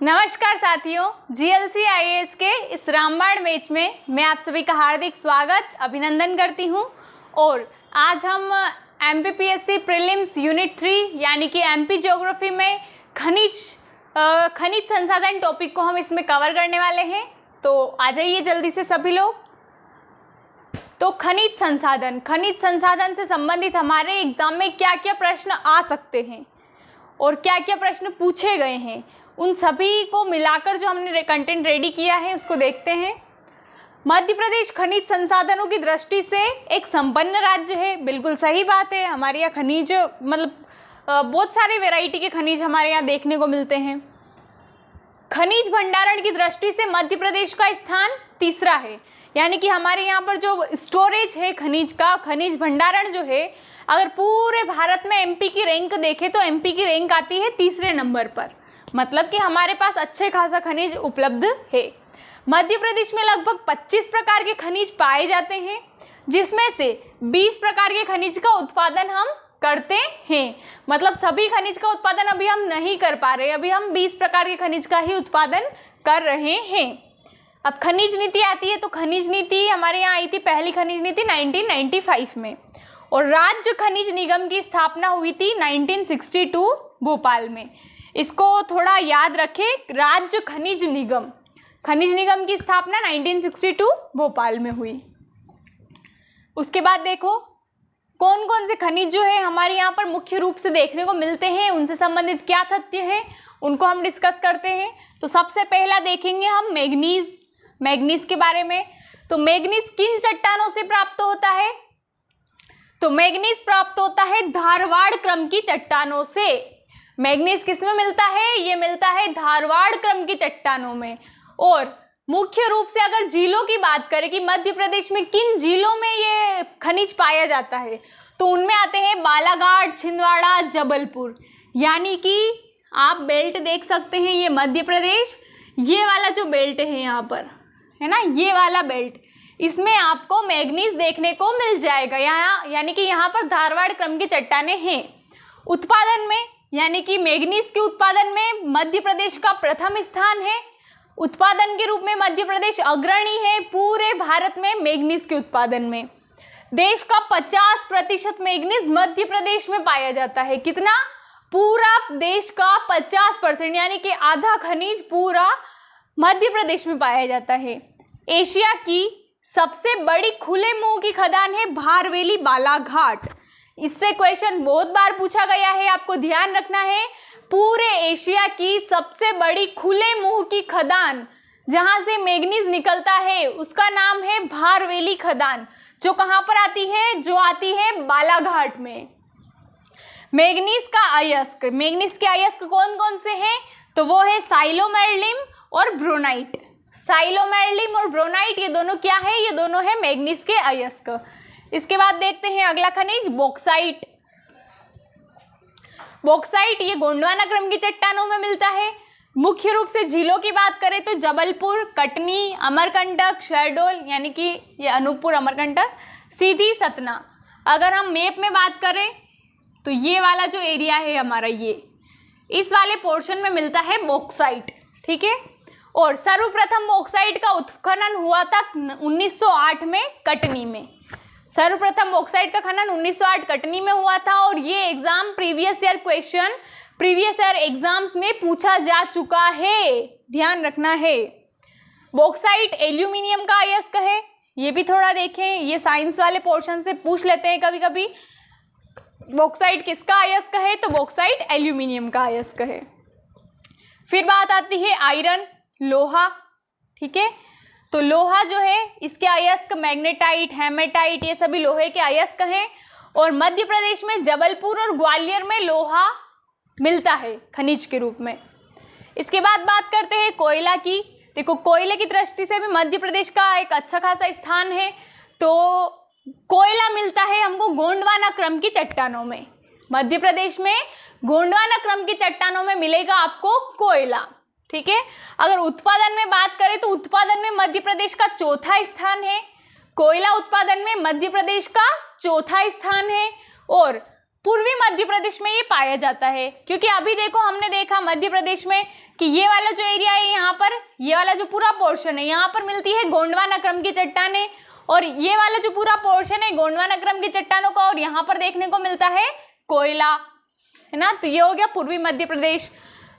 नमस्कार साथियों, GLC IAS के इस रामबाण मैच में मैं आप सभी का हार्दिक स्वागत अभिनंदन करती हूं। और आज हम एमपीपीएससी प्रीलिम्स यूनिट 3 यानी कि एमपी ज्योग्राफी में खनिज संसाधन टॉपिक को हम इसमें कवर करने वाले हैं। तो आ जाइए जल्दी से सभी लोग। तो खनिज संसाधन से संबंधित हमारे एग्जाम में क्या क्या प्रश्न आ सकते हैं और क्या क्या प्रश्न पूछे गए हैं, उन सभी को मिलाकर जो हमने कंटेंट रेडी किया है उसको देखते हैं। मध्य प्रदेश खनिज संसाधनों की दृष्टि से एक संपन्न राज्य है। बिल्कुल सही बात है, हमारे यहाँ खनिज बहुत सारे वैरायटी के खनिज हमारे यहाँ देखने को मिलते हैं। खनिज भंडारण की दृष्टि से मध्य प्रदेश का स्थान तीसरा है, यानी कि हमारे यहाँ पर जो स्टोरेज है खनिज का, खनिज भंडारण जो है, अगर पूरे भारत में एमपी की रैंक देखें तो एमपी की रैंक आती है तीसरे नंबर पर। मतलब कि हमारे पास अच्छे खासा खनिज उपलब्ध है। मध्य प्रदेश में लगभग 25 प्रकार के खनिज पाए जाते हैं, जिसमें से 20 प्रकार के खनिज का उत्पादन हम करते हैं। मतलब सभी खनिज का उत्पादन अभी हम नहीं कर पा रहे, अभी हम 20 प्रकार के खनिज का ही उत्पादन कर रहे हैं। अब खनिज नीति आती है, तो खनिज नीति हमारे यहाँ आई थी, पहली खनिज नीति 1995 में, और राज्य खनिज निगम की स्थापना हुई थी 1962 भोपाल में। इसको थोड़ा याद रखें, राज्य खनिज निगम की स्थापना 1962 भोपाल में हुई। उसके बाद देखो कौन कौन से खनिज जो है हमारे यहाँ पर मुख्य रूप से देखने को मिलते हैं, उनसे संबंधित क्या तथ्य है उनको हम डिस्कस करते हैं। तो सबसे पहला देखेंगे हम मैग्नीज के बारे में। तो मैग्नीज किन चट्टानों से प्राप्त होता है? तो मैग्नीज प्राप्त होता है धारवाड़ क्रम की चट्टानों से। मैग्नीज किस में मिलता है? ये मिलता है धारवाड़ क्रम की चट्टानों में। और मुख्य रूप से अगर झीलों की बात करें कि मध्य प्रदेश में किन झीलों में ये खनिज पाया जाता है, तो उनमें आते हैं बालाघाट, छिंदवाड़ा, जबलपुर। यानी कि आप बेल्ट देख सकते हैं, ये मध्य प्रदेश, ये वाला जो बेल्ट है यहाँ पर है ना, ये वाला बेल्ट, इसमें आपको मैग्नीज देखने को मिल जाएगा यहाँ। यानी कि यहाँ पर धारवाड़ क्रम की चट्टानें हैं। उत्पादन में यानी कि मैग्नीज के उत्पादन में मध्य प्रदेश का प्रथम स्थान है। उत्पादन के रूप में मध्य प्रदेश अग्रणी है पूरे भारत में मैग्नीज के उत्पादन में। देश का 50% मैग्नीज मध्य प्रदेश में पाया जाता है। कितना? पूरा देश का 50%, यानी कि आधा खनिज पूरा मध्य प्रदेश में पाया जाता है। एशिया की सबसे बड़ी खुले मुंह की खदान है भारवेली बालाघाट। इससे क्वेश्चन बहुत बार पूछा गया है, आपको ध्यान रखना है। पूरे एशिया की सबसे बड़ी खुले मुंह की खदान जहां से मैग्नीज निकलता है उसका नाम है भारवेली खदान, जो कहां पर आती है? जो आती है बालाघाट में। मैग्नीज के अयस्क कौन कौन से हैं? तो वो है साइलोमेर्लिम और ब्रोनाइट। साइलोमेर्लिम और ब्रोनाइट ये दोनों क्या है? ये दोनों है मैग्नीज के अयस्क। इसके बाद देखते हैं अगला खनिज बॉक्साइट। बॉक्साइट ये गोंडवाना क्रम की चट्टानों में मिलता है। मुख्य रूप से झीलों की बात करें तो जबलपुर, कटनी, अमरकंटक, शहडोल, यानी कि ये अनूपपुर, अमरकंटक, सीधी, सतना। अगर हम मैप में बात करें तो ये वाला जो एरिया है हमारा, ये इस वाले पोर्शन में मिलता है बॉक्साइट। ठीक है। और सर्वप्रथम बॉक्साइट का उत्खनन हुआ था 1908 में कटनी में। सर्वप्रथम बॉक्साइट का खनन 1908 कटनी में हुआ था। और ये एग्जाम प्रीवियस ईयर एग्जाम्स में पूछा जा चुका है, ध्यान रखना है। बॉक्साइट एल्यूमिनियम का अयस्क है, ये भी थोड़ा देखें, ये साइंस वाले पोर्शन से पूछ लेते हैं कभी कभी। बॉक्साइट किसका अयस्क है? तो बॉक्साइट एल्यूमिनियम का अयस्क है। फिर बात आती है आयरन, लोहा। ठीक है। तो लोहा जो है इसके अयस्क मैग्नेटाइट, हेमेटाइट, ये सभी लोहे के अयस्क हैं। और मध्य प्रदेश में जबलपुर और ग्वालियर में लोहा मिलता है खनिज के रूप में। इसके बाद बात करते हैं कोयला की। देखो कोयले की दृष्टि से भी मध्य प्रदेश का एक अच्छा खासा स्थान है। तो कोयला मिलता है हमको गोंडवाना क्रम की चट्टानों में। मध्य प्रदेश में गोंडवाना क्रम की चट्टानों में मिलेगा आपको कोयला। ठीक है। अगर उत्पादन में बात करें तो उत्पादन में मध्य प्रदेश का चौथा स्थान है। कोयला उत्पादन में मध्य प्रदेश का चौथा स्थान है। और पूर्वी मध्य प्रदेश में ये पाया जाता है। क्योंकि अभी देखो हमने देखा मध्य प्रदेश में कि ये वाला जो एरिया है यहाँ पर, ये वाला जो पूरा पोर्शन है यहाँ पर मिलती है गोंडवाना क्रम की चट्टानें, और ये वाला जो पूरा पोर्शन है गोंडवाना क्रम की चट्टानों का, और यहाँ पर देखने को मिलता है कोयला, है ना। तो ये हो गया पूर्वी मध्य प्रदेश।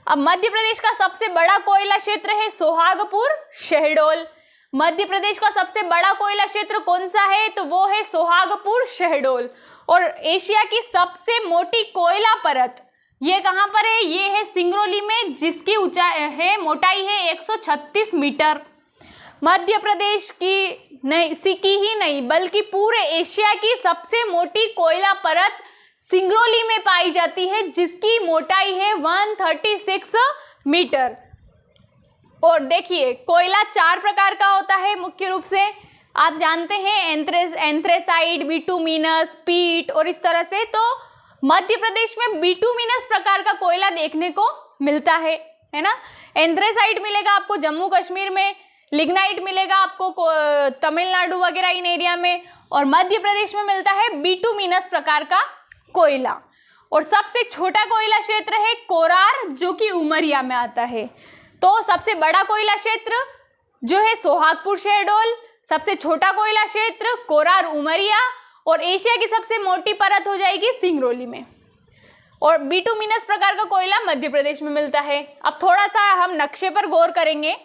अब मध्य प्रदेश का सबसे बड़ा कोयला क्षेत्र है सोहागपुर शहडोल। मध्य प्रदेश का सबसे बड़ा कोयला क्षेत्र कौन सा है, तो वो है सोहागपुर शहडोल। और एशिया की सबसे मोटी कोयला परत ये कहाँ पर है, ये है सिंगरौली में, जिसकी ऊंचाई है, मोटाई है 136 मीटर। मध्य प्रदेश की ही नहीं बल्कि पूरे एशिया की सबसे मोटी कोयला परत सिंगरौली में पाई जाती है, जिसकी मोटाई है 136 मीटर। और देखिए कोयला 4 प्रकार का होता है मुख्य रूप से, आप जानते हैं, एंथ्रेसाइट, बिटुमिनस, पीट और इस तरह से। तो मध्य प्रदेश में बिटुमिनस प्रकार का कोयला देखने को मिलता है ना। एंथ्रेसाइट मिलेगा आपको जम्मू कश्मीर में, लिग्नाइट मिलेगा आपको तमिलनाडु वगैरह इन एरिया में, और मध्य प्रदेश में मिलता है बिटुमिनस प्रकार का कोयला। और सबसे छोटा कोयला क्षेत्र है कोरार, जो कि उमरिया में आता है। तो सबसे बड़ा कोयला क्षेत्र जो है सोहागपुर शहडोल, सबसे छोटा कोयला क्षेत्र कोरार उमरिया, और एशिया की सबसे मोटी परत हो जाएगी सिंगरौली में। और बिटुमिनस प्रकार का कोयला मध्य प्रदेश में मिलता है। अब थोड़ा सा हम नक्शे पर गौर करेंगे।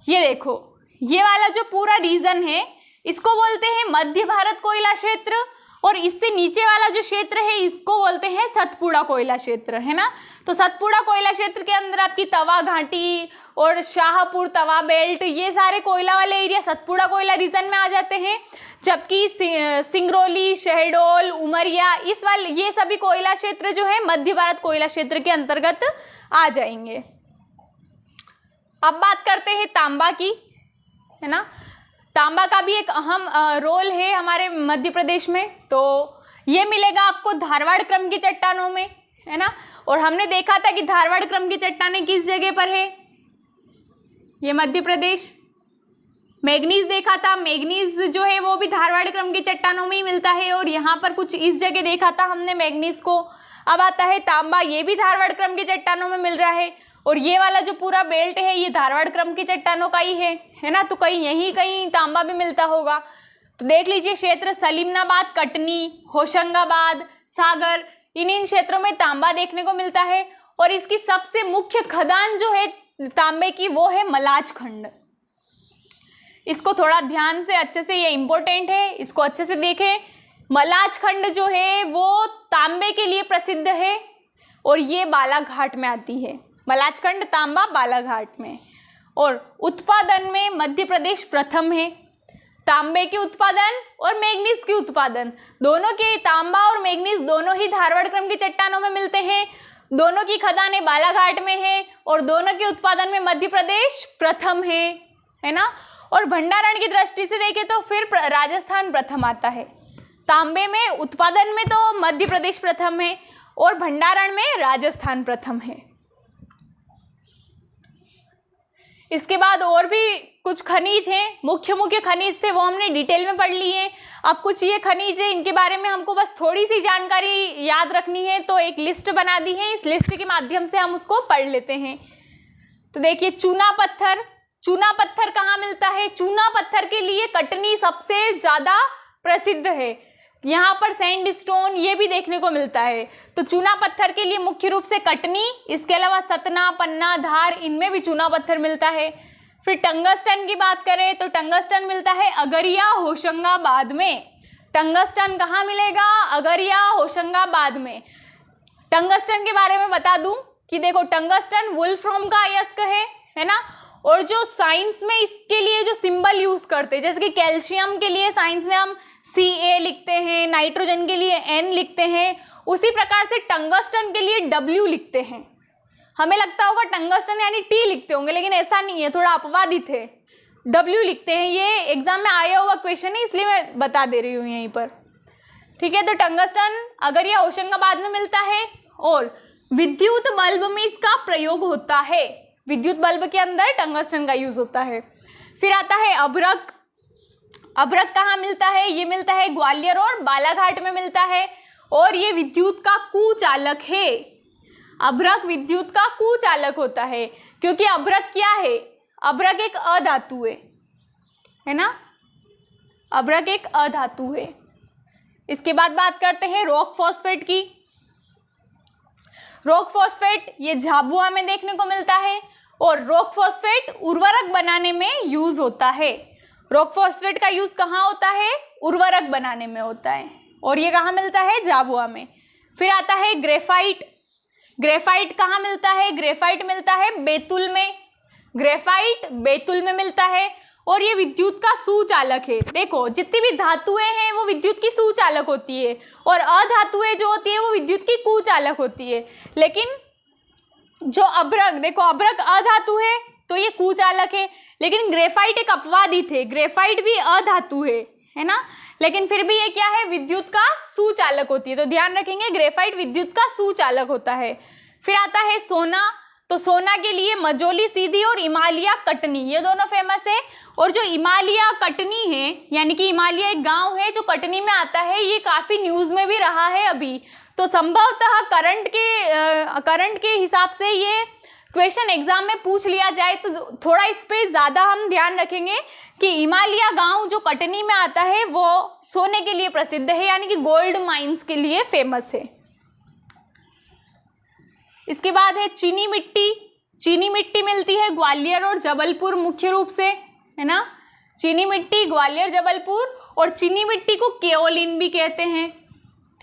ये देखो, ये वाला जो पूरा रीजन है इसको बोलते हैं मध्य भारत कोयला क्षेत्र, और इससे नीचे वाला जो क्षेत्र है इसको बोलते हैं सतपुड़ा कोयला क्षेत्र, है ना। तो सतपुड़ा कोयला क्षेत्र के अंदर आपकी तवा घाटी और शाहपुर तवा बेल्ट, ये सारे कोयला वाले एरिया सतपुड़ा कोयला रीजन में आ जाते हैं। जबकि सिंगरौली, शहडोल, उमरिया, इस वाले ये सभी कोयला क्षेत्र जो है मध्य भारत कोयला क्षेत्र के अंतर्गत आ जाएंगे। अब बात करते हैं तांबा की, है ना। तांबा का भी एक अहम रोल है हमारे मध्य प्रदेश में। तो ये मिलेगा आपको धारवाड़ क्रम की चट्टानों में, है ना। और हमने देखा था कि धारवाड़ क्रम की चट्टानें किस जगह पर है, ये मध्य प्रदेश। मैग्नीज देखा था, मैग्नीज जो है वो भी धारवाड़ क्रम की चट्टानों में ही मिलता है, और यहाँ पर कुछ इस जगह देखा था हमने मैग्नीज को। अब आता है तांबा, ये भी धारवाड़ क्रम की चट्टानों में मिल रहा है, और ये वाला जो पूरा बेल्ट है ये धारवाड़ क्रम की चट्टानों का ही है ना। तो कहीं यहीं कहीं तांबा भी मिलता होगा। तो देख लीजिए क्षेत्र सलीमनाबाद, कटनी, होशंगाबाद, सागर, इन क्षेत्रों में तांबा देखने को मिलता है। और इसकी सबसे मुख्य खदान जो है तांबे की वो है मलाज खंड। इसको थोड़ा ध्यान से अच्छे से, ये इंपॉर्टेंट है, इसको अच्छे से देखें। मलाज खंड जो है वो तांबे के लिए प्रसिद्ध है, और ये बालाघाट में आती है। मलाजखंड तांबा बालाघाट में। और उत्पादन में मध्य प्रदेश प्रथम है। तांबे के उत्पादन और मैग्नीज के उत्पादन दोनों के, तांबा और मैग्नीज दोनों ही धारवाड़ क्रम की चट्टानों में मिलते हैं। दोनों की खदानें बालाघाट में है, और दोनों के उत्पादन में मध्य प्रदेश प्रथम है ना। और भंडारण की दृष्टि से देखें तो फिर राजस्थान प्रथम आता है। तांबे में उत्पादन में तो मध्य प्रदेश प्रथम है, और भंडारण में राजस्थान प्रथम है। इसके बाद और भी कुछ खनिज हैं, मुख्य खनिज थे वो हमने डिटेल में पढ़ लिए। अब कुछ ये खनिज है, इनके बारे में हमको बस थोड़ी सी जानकारी याद रखनी है, तो एक लिस्ट बना दी है, इस लिस्ट के माध्यम से हम उसको पढ़ लेते हैं। तो देखिए, चूना पत्थर, चूना पत्थर कहाँ मिलता है? चूना पत्थर के लिए कटनी सबसे ज़्यादा प्रसिद्ध है। यहाँ पर सैंडस्टोन ये भी देखने को मिलता है। तो चूना पत्थर के लिए मुख्य रूप से कटनी, इसके अलावा सतना, पन्ना, धार, इनमें भी चूना पत्थर मिलता है। फिर टंगस्टन की बात करें तो टंगस्टन मिलता है अगरिया, होशंगाबाद में। टंगस्टन कहाँ मिलेगा? अगरिया, होशंगाबाद में। टंगस्टन के बारे में बता दूं कि देखो, टंगस्टन वुल्फ्राम का अयस्क है ना। और जो साइंस में इसके लिए जो सिंबल यूज करते हैं, जैसे कि कैल्शियम के लिए साइंस में हम Ca लिखते हैं, नाइट्रोजन के लिए N लिखते हैं, उसी प्रकार से टंगस्टन के लिए W लिखते हैं। हमें लगता होगा टंगस्टन यानी T लिखते होंगे, लेकिन ऐसा नहीं है, थोड़ा अपवादित है, W लिखते हैं। ये एग्जाम में आया हुआ क्वेश्चन है, इसलिए मैं बता दे रही हूँ यहीं पर, ठीक है। तो टंगस्टन अगरिया, होशंगाबाद में मिलता है, और विद्युत बल्ब में इसका प्रयोग होता है। विद्युत बल्ब के अंदर टंगस्टन का यूज होता है। फिर आता है अभ्रक। अभ्रक कहाँ मिलता है? ये मिलता है ग्वालियर और बालाघाट में मिलता है। और ये विद्युत का कुचालक है। अभ्रक विद्युत का कुचालक होता है क्योंकि अभ्रक क्या है, अभ्रक एक अधातु है ना, अभ्रक एक अधातु है। इसके बाद बात करते हैं रॉक फॉस्फेट की। रॉक फॉस्फेट ये झाबुआ में देखने को मिलता है और रॉक फॉस्फेट उर्वरक बनाने में यूज होता है। रॉक फॉस्फेट का यूज कहाँ होता है, उर्वरक बनाने में होता है और ये कहाँ मिलता है, झाबुआ में। फिर आता है ग्रेफाइट। ग्रेफाइट कहाँ मिलता है, ग्रेफाइट मिलता है बैतूल में। ग्रेफाइट बैतूल में मिलता है और ये विद्युत का सुचालक है। देखो जितनी भी धातुएं हैं वो विद्युत की सुचालक होती है और अधातुएं जो होती है वो विद्युत की कुचालक होती है। लेकिन जो अभ्रक, देखो अभ्रक अधातु है तो ये कुचालक है, लेकिन ग्रेफाइट एक अपवादित है, ग्रेफाइट भी अधातु है ना, लेकिन फिर भी ये क्या है, विद्युत का सुचालक होती है। तो ध्यान रखेंगे ग्रेफाइट विद्युत का सुचालक होता है। फिर आता है सोना। तो सोना के लिए मजोली सीधी और इमालिया कटनी, ये दोनों फेमस है। और जो इमालिया कटनी है, यानी कि इमालिया एक गांव है जो कटनी में आता है, ये काफ़ी न्यूज़ में भी रहा है अभी। तो संभवतः करंट के हिसाब से ये क्वेश्चन एग्जाम में पूछ लिया जाए तो थोड़ा इस पे ज़्यादा हम ध्यान रखेंगे कि इमालिया गांव जो कटनी में आता है वो सोने के लिए प्रसिद्ध है, यानी कि गोल्ड माइंस के लिए फेमस है। इसके बाद है चीनी मिट्टी। चीनी मिट्टी मिलती है ग्वालियर और जबलपुर मुख्य रूप से, है ना। चीनी मिट्टी ग्वालियर जबलपुर, और चीनी मिट्टी को केओलिन भी कहते हैं,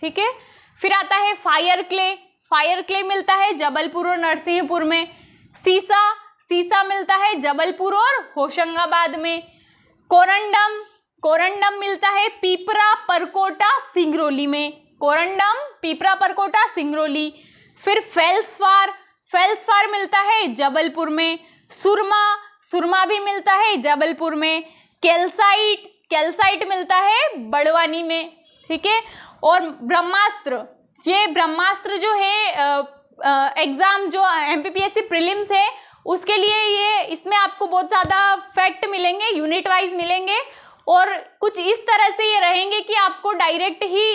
ठीक है। फिर आता है फायर क्ले। फायर क्ले मिलता है जबलपुर और नरसिंहपुर में। सीसा, सीसा मिलता है जबलपुर और होशंगाबाद में। कोरंडम, कोरंडम मिलता है पीपरा, परकोटा, सिंगरौली में। कोरंडम, पीपरा, परकोटा, सिंगरौली। फिर फेल्सफार, फेल्सफार मिलता है जबलपुर में। सुरमा, सुरमा भी मिलता है जबलपुर में। कैल्साइट, कैल्साइट मिलता है बड़वानी में, ठीक है। और ब्रह्मास्त्र, ये ब्रह्मास्त्र जो है एग्जाम जो एमपीपीएससी प्रीलिम्स है उसके लिए ये, इसमें आपको बहुत ज़्यादा फैक्ट मिलेंगे, यूनिट वाइज मिलेंगे, और कुछ इस तरह से ये रहेंगे कि आपको डायरेक्ट ही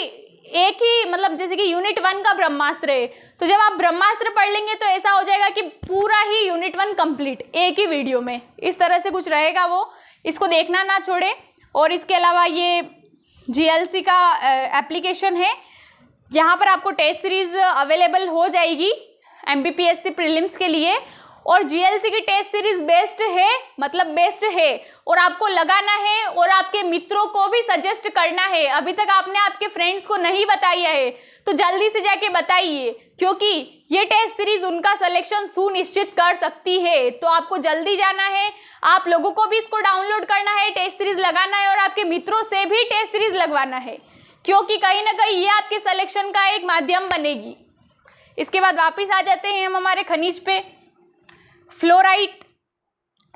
एक ही, मतलब जैसे कि यूनिट 1 का ब्रह्मास्त्र है, तो जब आप ब्रह्मास्त्र पढ़ लेंगे तो ऐसा हो जाएगा कि पूरा ही यूनिट 1 कंप्लीट एक ही वीडियो में, इस तरह से कुछ रहेगा वो, इसको देखना ना छोड़े। और इसके अलावा ये जीएलसी का एप्लीकेशन है, यहाँ पर आपको टेस्ट सीरीज अवेलेबल हो जाएगी एमपीपीएससी प्रीलिम्स के लिए। और जीएलसी की टेस्ट सीरीज बेस्ट है, मतलब बेस्ट है, और आपको लगाना है और आपके मित्रों को भी सजेस्ट करना है। अभी तक आपने आपके फ्रेंड्स को नहीं बताया है तो जल्दी से जाके बताइए, क्योंकि ये टेस्ट सीरीज उनका सिलेक्शन सुनिश्चित कर सकती है। तो आपको जल्दी जाना है, आप लोगों को भी इसको डाउनलोड करना है, टेस्ट सीरीज लगाना है और आपके मित्रों से भी टेस्ट सीरीज लगवाना है, क्योंकि कहीं ना कहीं ये आपके सिलेक्शन का एक माध्यम बनेगी। इसके बाद वापस आ जाते हैं हम हमारे खनिज पे। फ्लोराइड,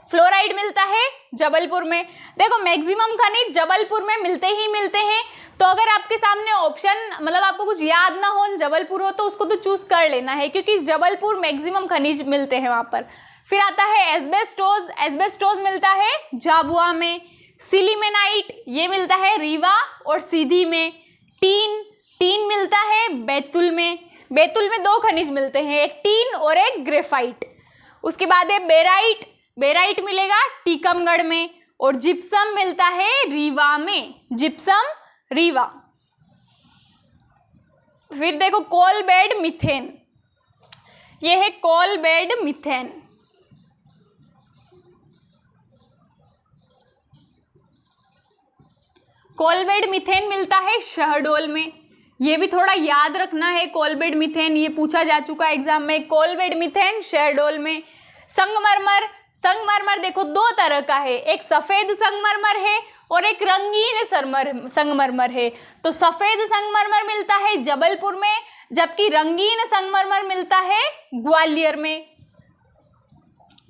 फ्लोराइड मिलता है जबलपुर में। देखो मैक्सिमम खनिज जबलपुर में मिलते ही मिलते हैं, तो अगर आपके सामने ऑप्शन, मतलब आपको कुछ याद ना हो जबलपुर हो, तो उसको तो चूज कर लेना है, क्योंकि जबलपुर मैक्सिमम खनिज मिलते हैं वहां पर। फिर आता है एस्बेस्टोस। एस्बेस्टोस मिलता है झाबुआ में। सिलीमेनाइट ये मिलता है रीवा और सीधी में। टीन, टीन मिलता है बैतूल में। बैतूल में 2 खनिज मिलते हैं, एक टीन और एक ग्रेफाइट। उसके बाद है बेराइट। बेराइट मिलेगा टीकमगढ़ में। और जिप्सम मिलता है रीवा में। जिप्सम रीवा। फिर देखो कोल बेड मिथेन, ये है coal bed methane. Coal bed methane मिलता है शहडोल में। ये भी थोड़ा याद रखना है, कोल बेड मिथेन ये पूछा जा चुका है एग्जाम में। कोल बेड मिथेन शहडोल में। संगमरमर, संगमरमर देखो 2 तरह का है, एक सफेद संगमरमर है और एक रंगीन संगमरमर है। तो सफेद संगमरमर मिलता है जबलपुर में, जबकि रंगीन संगमरमर मिलता है ग्वालियर में।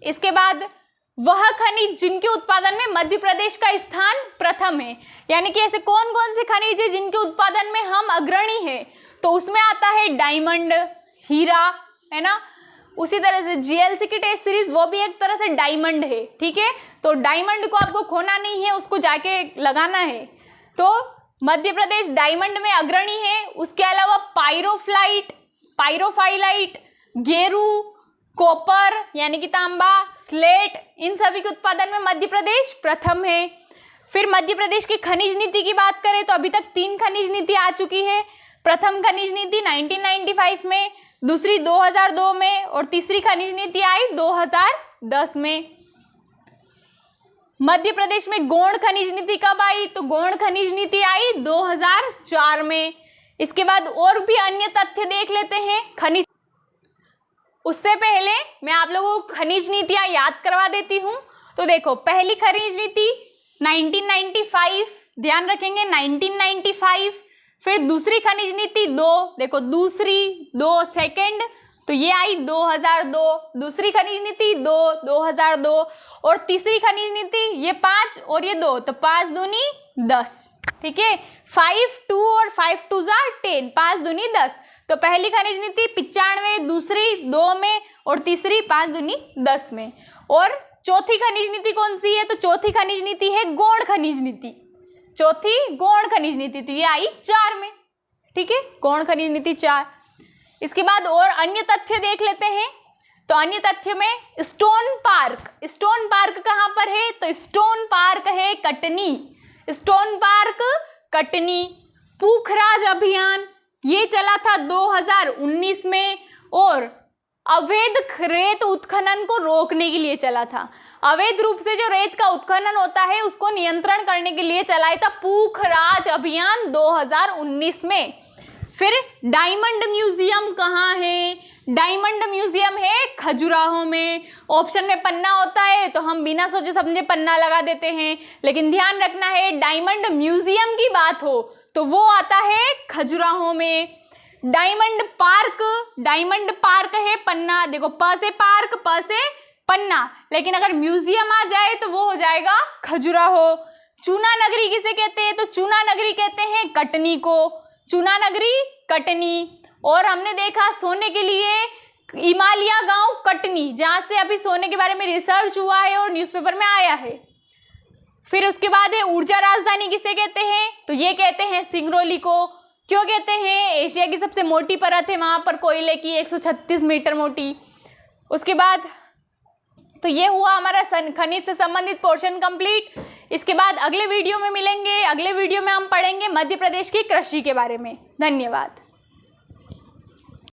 इसके बाद वह खनिज जिनके उत्पादन में मध्य प्रदेश का स्थान प्रथम है, यानी कि ऐसे कौन कौन से खनिज है जिनके उत्पादन में हम अग्रणी हैं, तो उसमें आता है डायमंड, हीरा, है ना। उसी तरह से जीएलसी की टेस्ट सीरीज वो भी एक तरह से डायमंड है, ठीक है। तो डायमंड को आपको खोना नहीं है, उसको जाके लगाना है। तो मध्य प्रदेश डायमंड में अग्रणी है। उसके अलावा पायरोफाइलाइट, गेरू, कॉपर यानी कि तांबा, स्लेट, इन सभी के उत्पादन में मध्य प्रदेश प्रथम है। फिर मध्य प्रदेश की खनिज नीति की बात करें तो अभी तक 3 खनिज नीति आ चुकी है। प्रथम खनिज नीति 1995 में, दूसरी 2002 में और तीसरी खनिज नीति आई 2010 में। मध्य प्रदेश में गौण खनिज नीति कब आई? तो गौण खनिज नीति आई 2004 में। इसके बाद और भी अन्य तथ्य देख लेते हैं खनिज। उससे पहले मैं आप लोगों को खनिज नीतियां याद करवा देती हूं। तो देखो, पहली खनिज नीति 1995, ध्यान रखेंगे 1995। फिर दूसरी खनिज नीति 2, देखो दूसरी 2 सेकंड, तो ये आई 2002। दूसरी खनिज नीति 2, 2002 और तीसरी खनिज नीति ये 5 और ये 2, तो 5 दूनी 10, ठीक है। 5 2 और 5 2 जा 10, 5 दूनी 10। तो पहली खनिज नीति 95, दूसरी 2 में और तीसरी 5 दूनी 10 में। और चौथी खनिज नीति कौन सी है? तो चौथी खनिज नीति है गौण खनिज नीति। चौथी गौण खनिज नीति, तो ये आई 4 में, ठीक है, गौण खनिज नीति 4। इसके बाद और अन्य तथ्य देख लेते हैं। तो अन्य तथ्य में स्टोन पार्क कहाँ पर है? तो स्टोन पार्क है कटनी। Stone park Katni. पूखराज अभियान ये चला था 2019 में और अवैध रेत उत्खनन को रोकने के लिए चला था। अवैध रूप से जो रेत का उत्खनन होता है उसको नियंत्रण करने के लिए चलाया था पूखराज अभियान 2019 में। फिर डायमंड म्यूजियम कहाँ है? डायमंड म्यूजियम है खजुराहो में। ऑप्शन में पन्ना होता है तो हम बिना सोचे समझे पन्ना लगा देते हैं, लेकिन ध्यान रखना है डायमंड म्यूजियम की बात हो तो वो आता है खजुराहो में। डायमंड पार्क है पन्ना, देखो प से पार्क, प से पन्ना, लेकिन अगर म्यूजियम आ जाए तो वो हो जाएगा खजुराहो। चूना नगरी किसे कहते हैं? तो चूना नगरी कहते हैं कटनी को। चूना नगरी कटनी। और हमने देखा सोने के लिए इमालिया गांव कटनी, जहां से अभी सोने के बारे में रिसर्च हुआ है और न्यूज़पेपर में आया है। फिर उसके बाद है ऊर्जा राजधानी किसे कहते हैं? तो ये कहते हैं सिंगरौली को। क्यों कहते हैं? एशिया की सबसे मोटी परत है वहां पर कोयले की, 136 मीटर मोटी। उसके बाद तो ये हुआ हमारा खनिज से संबंधित पोर्शन कंप्लीट। इसके बाद अगले वीडियो में मिलेंगे। अगले वीडियो में हम पढ़ेंगे मध्य प्रदेश की कृषि के बारे में। धन्यवाद।